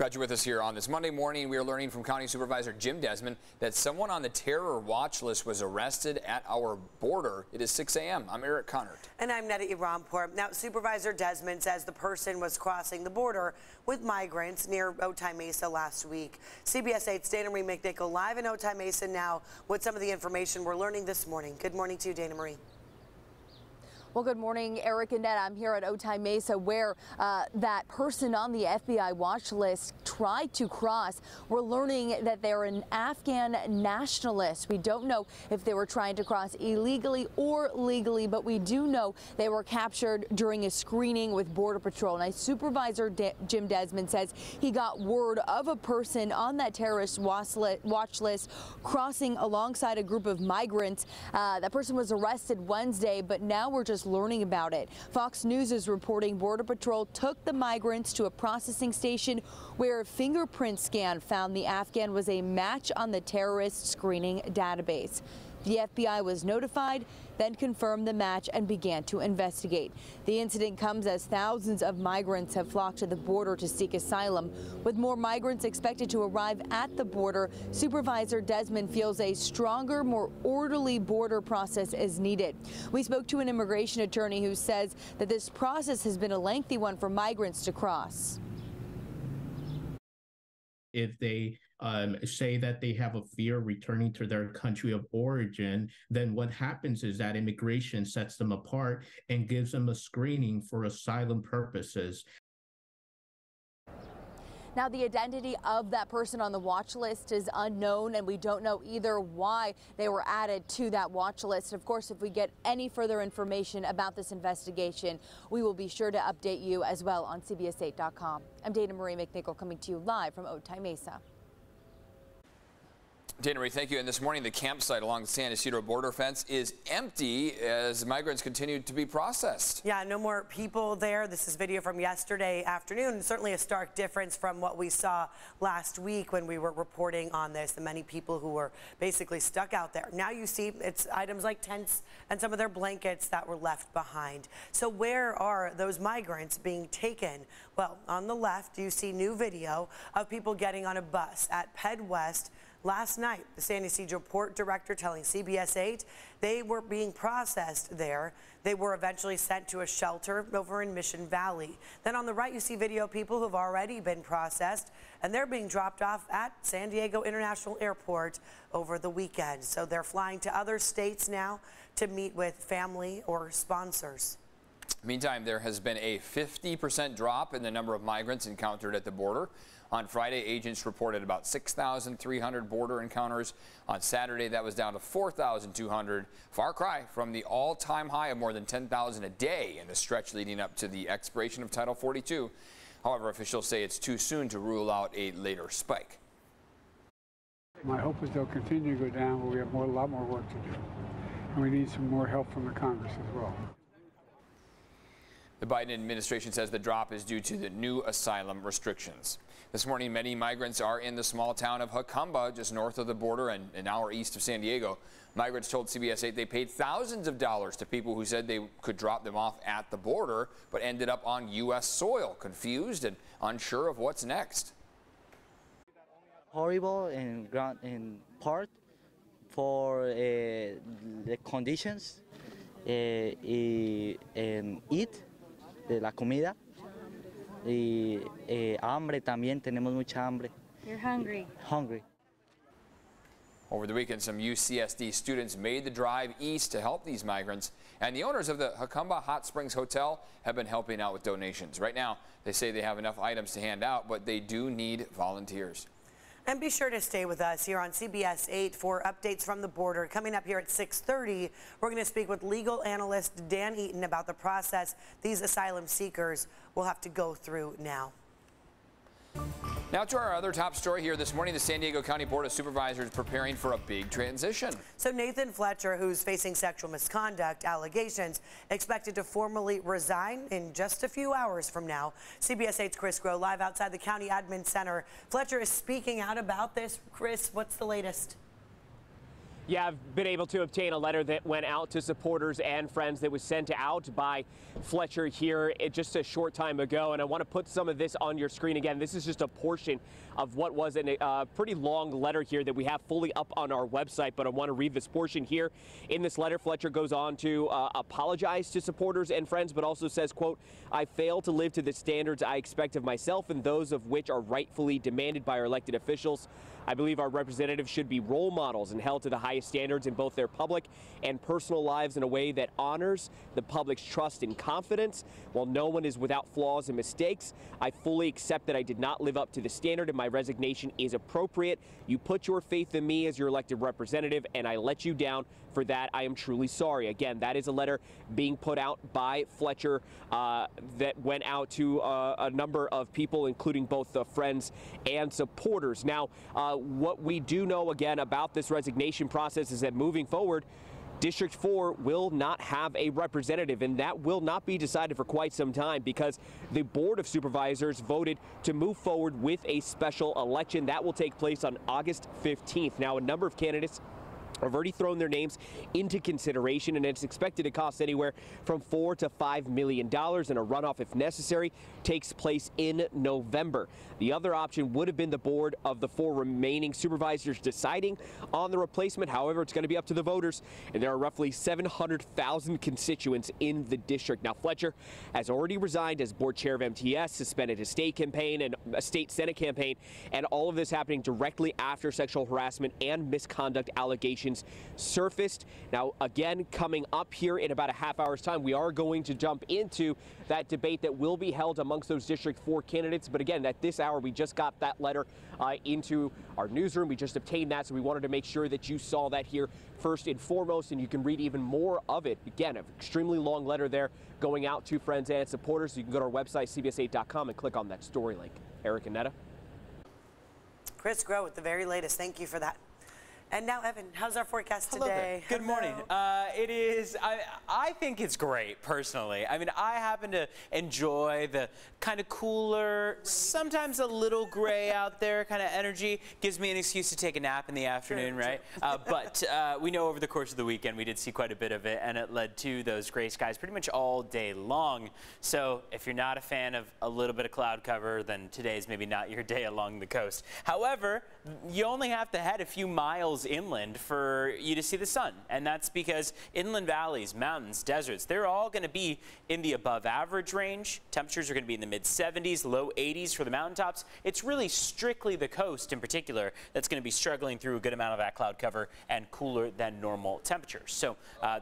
Glad you're with us here on this Monday morning. We are learning from County Supervisor Jim Desmond that someone on the terror watch list was arrested at our border. It is 6 a.m. I'm Eric Connert. And I'm Netta Irampour. Now, Supervisor Desmond says the person was crossing the border with migrants near Otay Mesa last week. CBS 8's Dana Marie McNichol live in Otay Mesa now with some of the information we're learning this morning. Good morning to you, Dana Marie. Well, good morning, Eric and Ned. I'm here at Otay Mesa where that person on the FBI watch list tried to cross. We're learning that they're an Afghan nationalist. We don't know if they were trying to cross illegally or legally, but we do know they were captured during a screening with Border Patrol. Now, Supervisor Jim Desmond says he got word of a person on that terrorist watch list crossing alongside a group of migrants. That person was arrested Wednesday, but now we're just learning about it. Fox News is reporting Border Patrol took the migrants to a processing station where a fingerprint scan found the Afghan was a match on the terrorist screening database. The FBI was notified, then confirmed the match and began to investigate. The incident comes as thousands of migrants have flocked to the border to seek asylum. With more migrants expected to arrive at the border, Supervisor Desmond feels a stronger, more orderly border process is needed. We spoke to an immigration attorney who says that this process has been a lengthy one for migrants to cross. If they say that they have a fear returning to their country of origin, then what happens is that immigration sets them apart and gives them a screening for asylum purposes. Now, the identity of that person on the watch list is unknown, and we don't know either why they were added to that watch list. Of course, if we get any further information about this investigation, we will be sure to update you as well on CBS8.com. I'm Dana Marie McNichol coming to you live from Otay Mesa. Dana Marie, thank you. And this morning, the campsite along the San Ysidro border fence is empty as migrants continue to be processed. Yeah, no more people there. This is video from yesterday afternoon. Certainly a stark difference from what we saw last week when we were reporting on this. The many people who were basically stuck out there. Now you see it's items like tents and some of their blankets that were left behind. So where are those migrants being taken? Well, on the left, you see new video of people getting on a bus at Ped West. Last night, the San Ysidro Port Director telling CBS 8 they were being processed there. They were eventually sent to a shelter over in Mission Valley. Then on the right, you see video of people who have already been processed, and they're being dropped off at San Diego International Airport over the weekend. So they're flying to other states now to meet with family or sponsors. Meantime, there has been a 50% drop in the number of migrants encountered at the border. On Friday, agents reported about 6,300 border encounters. On Saturday, that was down to 4,200. Far cry from the all-time high of more than 10,000 a day in the stretch leading up to the expiration of Title 42. However, officials say it's too soon to rule out a later spike. My hope is they'll continue to go down, but we have a lot more work to do. And we need some more help from the Congress as well. The Biden administration says the drop is due to the new asylum restrictions. This morning, many migrants are in the small town of Jacumba, just north of the border and an hour east of San Diego. Migrants told CBS 8 they paid thousands of dollars to people who said they could drop them off at the border, but ended up on U.S. soil, confused and unsure of what's next. Horrible in part for the conditions, eat de la comida y hambre también, tenemos mucha hambre. You're hungry. Hungry. Over the weekend, some UCSD students made the drive east to help these migrants, and the owners of the Jacumba Hot Springs Hotel have been helping out with donations. Right now, they say they have enough items to hand out, but they do need volunteers. And be sure to stay with us here on CBS 8 for updates from the border. Coming up here at 6:30, we're going to speak with legal analyst Dan Eaton about the process these asylum seekers will have to go through now. Now to our other top story here this morning. The San Diego County Board of Supervisors preparing for a big transition. So Nathan Fletcher, who's facing sexual misconduct allegations, expected to formally resign in just a few hours from now. CBS 8's Chris Groh live outside the County Admin Center. Fletcher is speaking out about this. Chris, what's the latest? Yeah, I've been able to obtain a letter that went out to supporters and friends that was sent out by Fletcher here just a short time ago. And I want to put some of this on your screen again. This is just a portion of what was a pretty long letter here that we have fully up on our website. But I want to read this portion here. In this letter, Fletcher goes on to apologize to supporters and friends, but also says, quote, "I failed to live to the standards I expect of myself and those of which are rightfully demanded by our elected officials. I believe our representatives should be role models and held to the highest standards in both their public and personal lives in a way that honors the public's trust and confidence. While no one is without flaws and mistakes, I fully accept that I did not live up to the standard and my resignation is appropriate. You put your faith in me as your elected representative and I let you down. For that, I am truly sorry." Again, that is a letter being put out by Fletcher that went out to a number of people, including both friends and supporters. Now, what we do know, again, about this resignation process is that moving forward, District 4 will not have a representative, and that will not be decided for quite some time because the Board of Supervisors voted to move forward with a special election. That will take place on August 15th. Now, a number of candidates have already thrown their names into consideration, and it's expected to cost anywhere from $4 to $5 million, and a runoff, if necessary, takes place in November. The other option would have been the board of the 4 remaining supervisors deciding on the replacement. However, it's going to be up to the voters, and there are roughly 700,000 constituents in the district. Now, Fletcher has already resigned as board chair of MTS, suspended his state campaign and a state Senate campaign, and all of this happening directly after sexual harassment and misconduct allegations surfaced. Now, again, coming up here in about a half hour's time, we are going to jump into that debate that will be held amongst those District 4 candidates. But again, at this hour, we just got that letter into our newsroom. We just obtained that, so we wanted to make sure that you saw that here first and foremost, and you can read even more of it. Again, an extremely long letter there going out to friends and supporters. So you can go to our website, CBS8.com, and click on that story link. Eric and Netta. Chris Grow with the very latest. Thank you for that. And now, Evan, how's our forecast Hello today? there. Good morning. It is, I think it's great, personally. I mean, I happen to enjoy the kind of cooler, sometimes a little gray out there kind of energy. Gives me an excuse to take a nap in the afternoon, right? But we know over the course of the weekend, we did see quite a bit of it, and it led to those gray skies pretty much all day long. So if you're not a fan of a little bit of cloud cover, then today's maybe not your day along the coast. However, you only have to head a few miles inland for you to see the sun, and that's because inland valleys, mountains, deserts, they're all going to be in the above average range. Temperatures are going to be in the mid 70s, low 80s for the mountaintops. It's really strictly the coast in particular that's going to be struggling through a good amount of that cloud cover and cooler than normal temperatures. So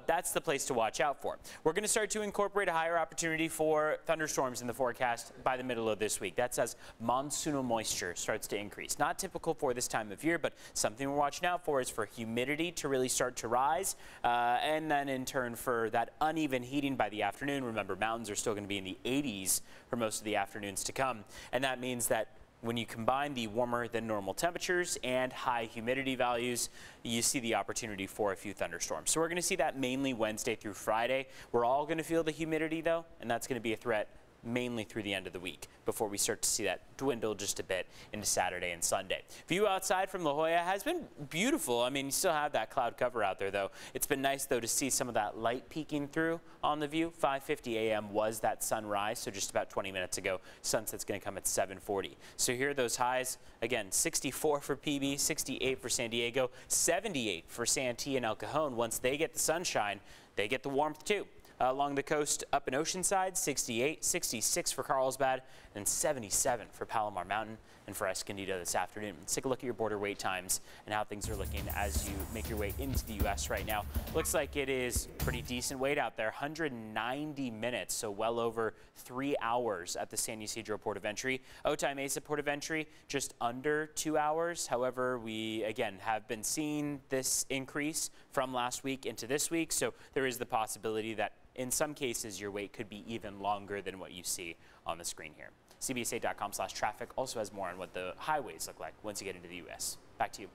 that's the place to watch out for. We're going to start to incorporate a higher opportunity for thunderstorms in the forecast by the middle of this week. That's as monsoonal moisture starts to increase. Not typical for this time of year, but something we're watching out for is for humidity to really start to rise, and then in turn for that uneven heating by the afternoon. Remember, mountains are still going to be in the 80s for most of the afternoons to come, and that means that when you combine the warmer than normal temperatures and high humidity values, you see the opportunity for a few thunderstorms. So we're going to see that mainly Wednesday through Friday. We're all going to feel the humidity though, and that's going to be a threat mainly through the end of the week before we start to see that dwindle just a bit into Saturday and Sunday. View outside from La Jolla has been beautiful. I mean, you still have that cloud cover out there though. It's been nice though to see some of that light peeking through on the view. 5:50 a.m. was that sunrise, so just about 20 minutes ago. Sunset's going to come at 7:40. So here are those highs. Again, 64 for PB, 68 for San Diego, 78 for Santee and El Cajon. Once they get the sunshine, they get the warmth too. Along the coast up in Oceanside, 68, 66 for Carlsbad, and 77 for Palomar Mountain and for Escondido this afternoon. Let's take a look at your border wait times and how things are looking as you make your way into the U.S. right now. Looks like it is pretty decent wait out there, 190 minutes, so well over 3 hours at the San Ysidro Port of Entry. Otay Mesa Port of Entry, just under 2 hours. However, we, again, have been seeing this increase from last week into this week, so there is the possibility that in some cases, your wait could be even longer than what you see on the screen here. CBS8.com/traffic also has more on what the highways look like once you get into the U.S. Back to you.